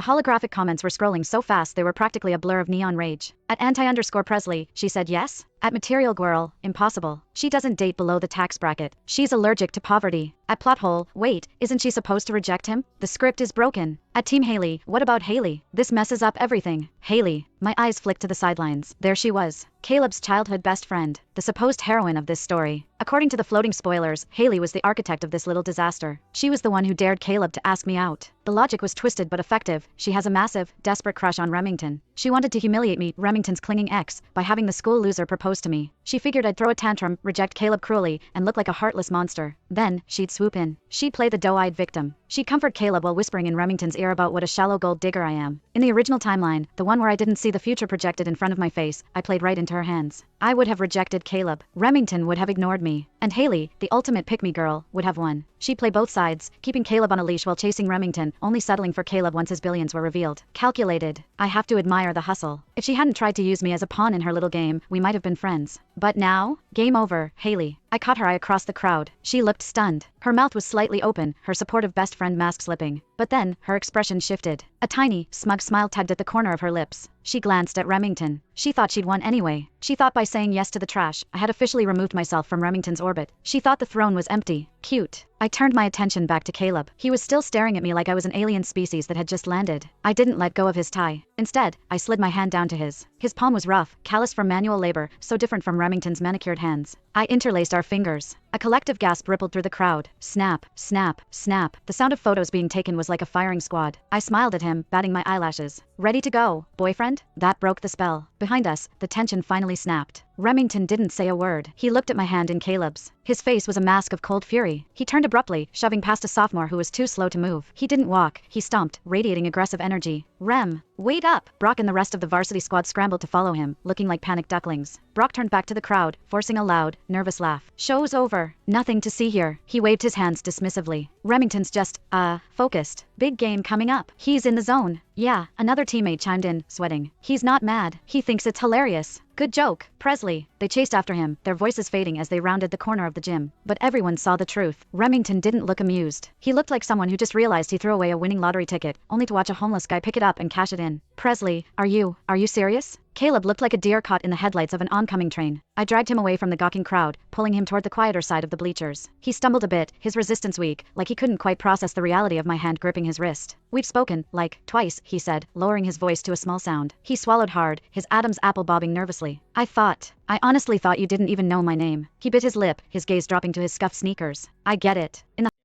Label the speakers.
Speaker 1: Holographic comments were scrolling so fast they were practically a blur of neon rage. At anti_Presley, she said yes? At Material Girl, impossible. She doesn't date below the tax bracket. She's allergic to poverty. At Plothole, wait, isn't she supposed to reject him? The script is broken. At Team Haley, what about Haley? This messes up everything. Haley. My eyes flicked to the sidelines. There she was. Caleb's childhood best friend. The supposed heroine of this story. According to the floating spoilers, Haley was the architect of this little disaster. She was the one who dared Caleb to ask me out. The logic was twisted but effective. She has a massive, desperate crush on Remington. She wanted to humiliate me, Remington's clinging ex, by having the school loser propose to me. She figured I'd throw a tantrum, reject Caleb cruelly, and look like a heartless monster. Then, she'd swoop in. She'd play the doe-eyed victim. She'd comfort Caleb while whispering in Remington's ear about what a shallow gold digger I am. In the original timeline, the one where I didn't see the future projected in front of my face, I played right into her hands. I would have rejected Caleb. Remington would have ignored me. And Haley, the ultimate pick-me girl, would have won. She'd play both sides, keeping Caleb on a leash while chasing Remington, only settling for Caleb once his billions were revealed. Calculated. I have to admire the hustle. If she hadn't tried to use me as a pawn in her little game, we might have been friends. But now? Game over, Haley. I caught her eye across the crowd. She looked stunned. Her mouth was slightly open, her supportive best friend mask slipping. But then, her expression shifted. A tiny, smug smile tugged at the corner of her lips. She glanced at Remington. She thought she'd won anyway. She thought by saying yes to the trash, I had officially removed myself from Remington's orbit. She thought the throne was empty. Cute. I turned my attention back to Caleb. He was still staring at me like I was an alien species that had just landed. I didn't let go of his tie. Instead, I slid my hand down to his. His palm was rough, calloused from manual labor, so different from Remington's manicured hands. I interlaced our fingers. A collective gasp rippled through the crowd. Snap, snap, snap. The sound of photos being taken was like a firing squad. I smiled at him, batting my eyelashes. Ready to go, boyfriend? That broke the spell. Behind us, the tension finally snapped. Remington didn't say a word. He looked at my hand in Caleb's. His face was a mask of cold fury. He turned abruptly, shoving past a sophomore who was too slow to move. He didn't walk, he stomped, radiating aggressive energy. Rem, wait up! Brock and the rest of the varsity squad scrambled to follow him, looking like panicked ducklings. Brock turned back to the crowd, forcing a loud, nervous laugh. Show's over. Nothing to see here. He waved his hands dismissively. Remington's just, focused. Big game coming up. He's in the zone. Yeah, another teammate chimed in, sweating. He's not mad. He thinks it's hilarious. Good joke, Presley. They chased after him, their voices fading as they rounded the corner of the gym. But everyone saw the truth. Remington didn't look amused. He looked like someone who just realized he threw away a winning lottery ticket, only to watch a homeless guy pick it up and cash it in. Presley, are you serious? Caleb looked like a deer caught in the headlights of an oncoming train. I dragged him away from the gawking crowd, pulling him toward the quieter side of the bleachers. He stumbled a bit, his resistance weak, like he couldn't quite process the reality of my hand gripping his wrist. We've spoken, like, twice, he said, lowering his voice to a small sound. He swallowed hard, his Adam's apple bobbing nervously. I honestly thought you didn't even know my name. He bit his lip, his gaze dropping to his scuffed sneakers. I get it. In the